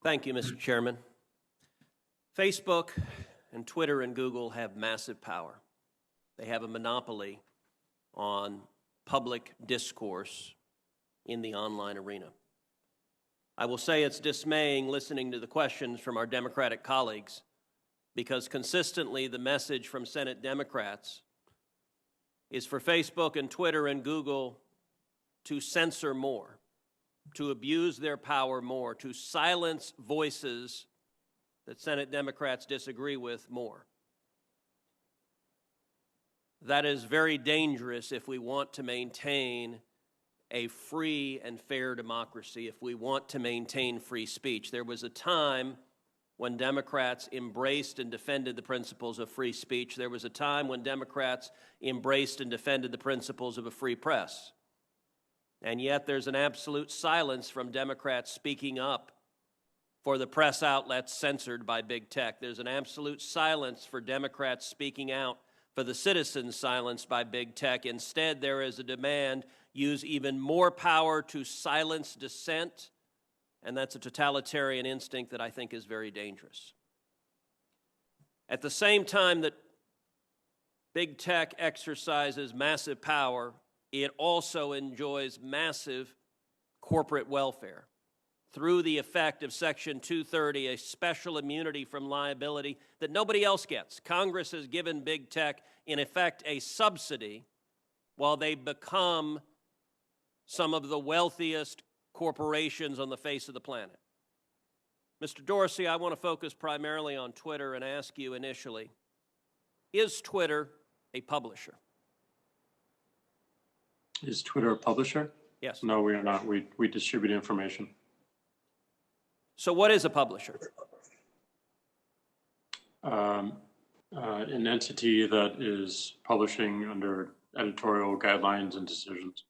Thank you, Mr. Chairman. Facebook and Twitter and Google have massive power. They have a monopoly on public discourse in the online arena. I will say it's dismaying listening to the questions from our Democratic colleagues, because consistently the message from Senate Democrats is for Facebook and Twitter and Google to censor more, to abuse their power more, to silence voices that Senate Democrats disagree with more. That is very dangerous if we want to maintain a free and fair democracy, if we want to maintain free speech. There was a time when Democrats embraced and defended the principles of free speech. There was a time when Democrats embraced and defended the principles of a free press. And yet there's an absolute silence from Democrats speaking up for the press outlets censored by big tech. There's an absolute silence for Democrats speaking out for the citizens silenced by big tech. Instead, there is a demand: use even more power to silence dissent, and that's a totalitarian instinct that I think is very dangerous. At the same time that big tech exercises massive power, it also enjoys massive corporate welfare through the effect of Section 230, a special immunity from liability that nobody else gets. Congress has given big tech, in effect, a subsidy while they become some of the wealthiest corporations on the face of the planet. Mr. Dorsey, I want to focus primarily on Twitter and ask you initially, is Twitter a publisher? Is Twitter a publisher? Yes. No, we are not. We distribute information. So what is a publisher? An entity that is publishing under editorial guidelines and decisions.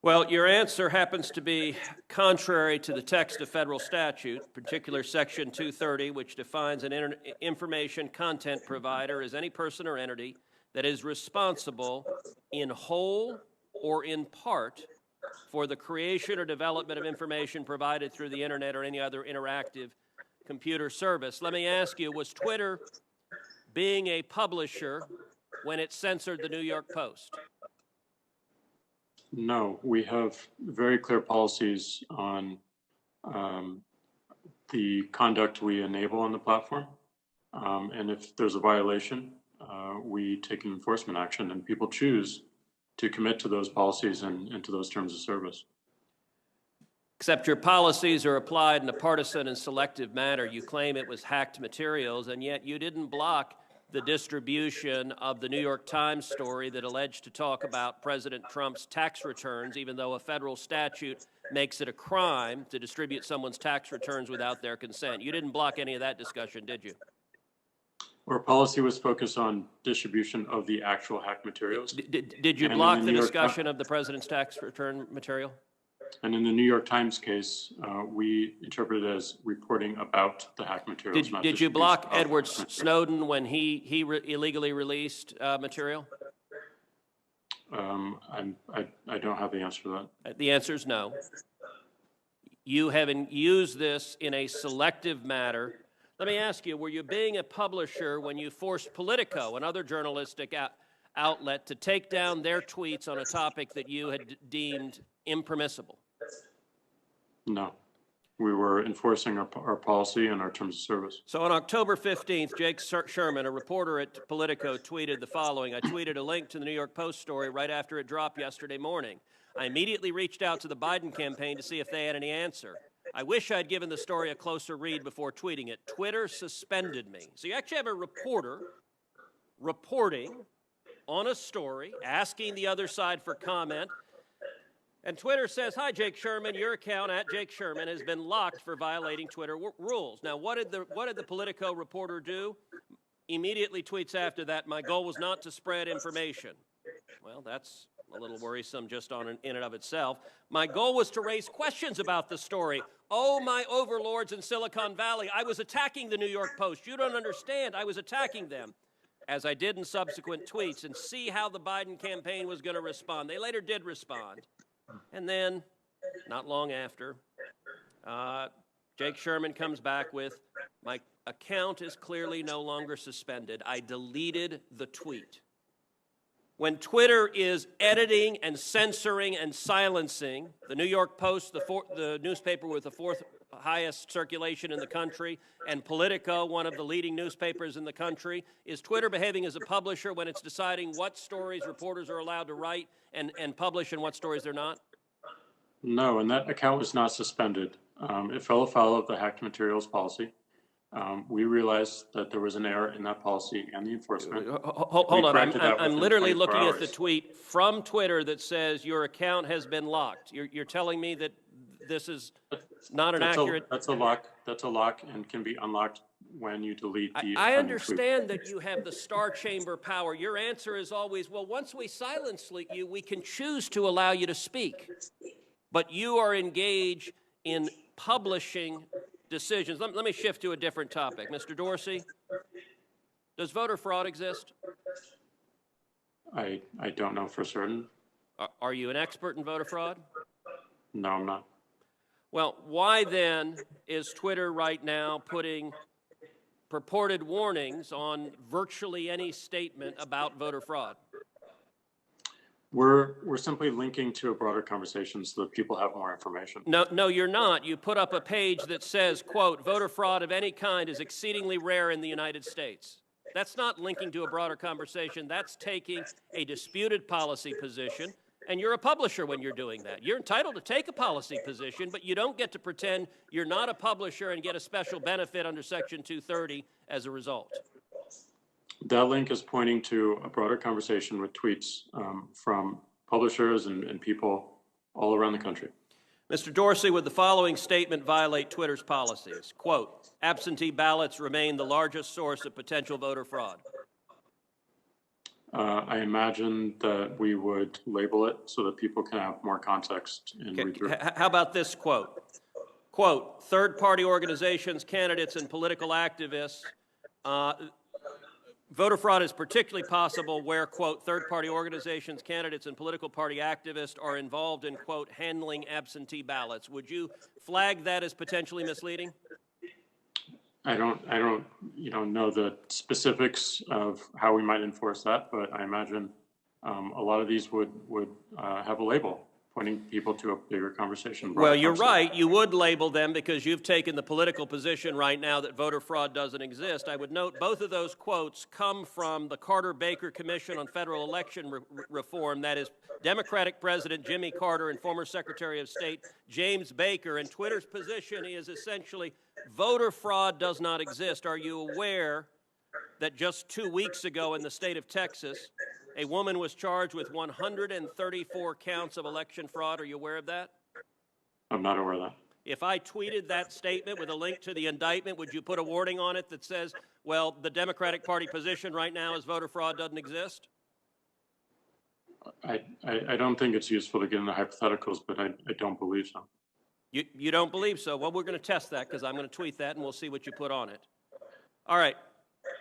Well, your answer happens to be contrary to the text of federal statute, particular Section 230, which defines an information content provider as any person or entity that is responsible in whole or in part for the creation or development of information provided through the internet or any other interactive computer service. Let me ask you, was Twitter being a publisher when it censored the New York Post? No, we have very clear policies on the conduct we enable on the platform. And if there's a violation, we take an enforcement action, and people choose to commit to those policies and to those terms of service. Except your policies are applied in a partisan and selective manner. You claim it was hacked materials, and yet you didn't block the distribution of the New York Times story that alleged to talk about President Trump's tax returns, even though a federal statute makes it a crime to distribute someone's tax returns without their consent. You didn't block any of that discussion, did you? Our policy was focused on distribution of the actual hacked materials. Did you block the discussion of the president's tax return material? And in the New York Times case, we interpret it as reporting about the hacked materials. Did you block Edward Snowden when he illegally released material? I don't have the answer to that. The answer is no. You haven't used this in a selective manner. Let me ask you, were you being a publisher when you forced Politico, another journalistic outlet, to take down their tweets on a topic that you had deemed impermissible? No. We were enforcing our policy and our terms of service. So on October 15th, Jake Sherman, a reporter at Politico, tweeted the following. I tweeted a link to the New York Post story right after it dropped yesterday morning. I immediately reached out to the Biden campaign to see if they had any answer. I wish I'd given the story a closer read before tweeting it. Twitter suspended me. So you actually have a reporter reporting on a story, asking the other side for comment, and Twitter says, hi, Jake Sherman, your account at Jake Sherman has been locked for violating Twitter rules. Now, what did the Politico reporter do? Immediately tweets after that, my goal was not to spread information. Well, that's a little worrisome just in and of itself. My goal was to raise questions about the story. Oh, my overlords in Silicon Valley, I was attacking the New York Post. You don't understand, I was attacking them, as I did in subsequent tweets, and see how the Biden campaign was going to respond. They later did respond. And then, not long after, Jake Sherman comes back with, my account is clearly no longer suspended. I deleted the tweet. When Twitter is editing and censoring and silencing, the New York Post, the newspaper with the fourth highest circulation in the country, and Politico, one of the leading newspapers in the country, is Twitter behaving as a publisher when it's deciding what stories reporters are allowed to write and publish and what stories they're not? No, and that account was not suspended. It fell afoul of the hacked materials policy. We realized that there was an error in that policy and the enforcement. Hold on, I'm literally looking at the tweet from Twitter that says your account has been locked. You're telling me that this is not an accurate... That's a lock and can be unlocked when you delete the... I understand that you have the star chamber power. Your answer is always, well, once we silence you, we can choose to allow you to speak. But you are engaged in publishing decisions. Let me shift to a different topic. Mr. Dorsey, does voter fraud exist? I don't know for certain. Are you an expert in voter fraud? No, I'm not. Well, why then is Twitter right now putting purported warnings on virtually any statement about voter fraud? We're simply linking to a broader conversation so that people have more information. No, you're not. You put up a page that says, quote, voter fraud of any kind is exceedingly rare in the United States. That's not linking to a broader conversation. That's taking a disputed policy position, and you're a publisher when you're doing that. You're entitled to take a policy position, but you don't get to pretend you're not a publisher and get a special benefit under Section 230 as a result. That link is pointing to a broader conversation with tweets from publishers and people all around the country. Mr. Dorsey, would the following statement violate Twitter's policies? Quote, absentee ballots remain the largest source of potential voter fraud. I imagine that we would label it so that people can have more context and read through. How about this quote? Quote, third-party organizations, candidates, and political activists voter fraud is particularly possible where, quote, third-party organizations, candidates, and political party activists are involved in, quote, handling absentee ballots. Would you flag that as potentially misleading? I don't know the specifics of how we might enforce that, but I imagine a lot of these would have a label pointing people to a bigger conversation. Well, you're right. You would label them because you've taken the political position right now that voter fraud doesn't exist. I would note both of those quotes come from the Carter-Baker Commission on Federal Election Reform. That is Democratic President Jimmy Carter and former Secretary of State James Baker. And Twitter's position is essentially voter fraud does not exist. Are you aware that just 2 weeks ago in the state of Texas, a woman was charged with 134 counts of election fraud? Are you aware of that? I'm not aware of that. If I tweeted that statement with a link to the indictment, would you put a warning on it that says, well, the Democratic Party position right now is voter fraud doesn't exist? I don't think it's useful to get into hypotheticals, but I don't believe so. You don't believe so? Well, we're going to test that because I'm going to tweet that and we'll see what you put on it. All right.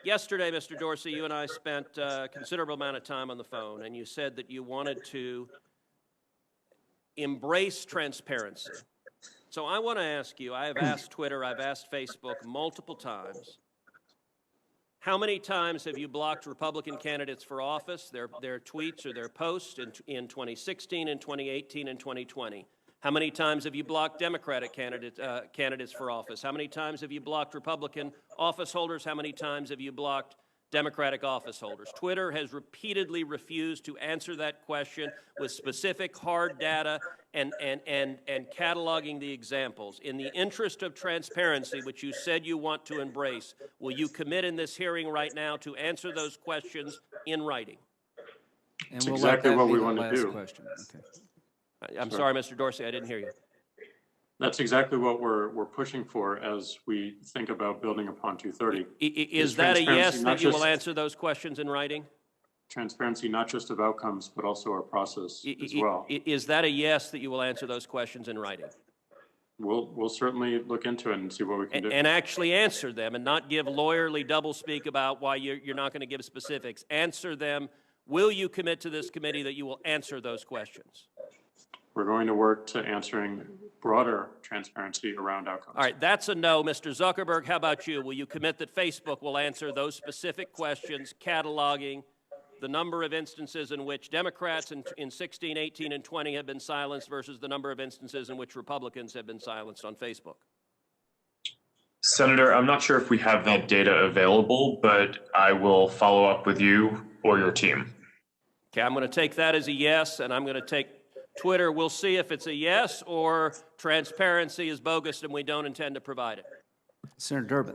Yesterday, Mr. Dorsey, you and I spent a considerable amount of time on the phone, and you said that you wanted to embrace transparency. So I want to ask you, I have asked Twitter, I've asked Facebook multiple times, how many times have you blocked Republican candidates for office, their tweets or their posts in 2016, and 2018, and 2020? How many times have you blocked Democratic candidates for office? How many times have you blocked Republican office holders? How many times have you blocked Democratic office holders? Twitter has repeatedly refused to answer that question with specific hard data and cataloging the examples. In the interest of transparency, which you said you want to embrace, will you commit in this hearing right now to answer those questions in writing? That's exactly what we want to do. Question. Okay. I'm sorry, Mr. Dorsey, I didn't hear you. That's exactly what we're pushing for as we think about building upon 230. Is that a yes that you will answer those questions in writing? Transparency, not just of outcomes, but also our process as well. Is that a yes that you will answer those questions in writing? We'll certainly look into it and see what we can do. And actually answer them and not give lawyerly doublespeak about why you're not going to give specifics. Answer them. Will you commit to this committee that you will answer those questions? We're going to work to answering broader transparency around outcomes. All right, that's a no. Mr. Zuckerberg, how about you? Will you commit that Facebook will answer those specific questions, cataloging the number of instances in which Democrats in 16, 18, and 20 have been silenced versus the number of instances in which Republicans have been silenced on Facebook? Senator, I'm not sure if we have that data available, but I will follow up with you or your team. Okay, I'm going to take that as a yes, and I'm going to take Twitter. We'll see if it's a yes or transparency is bogus and we don't intend to provide it. Senator Durbin.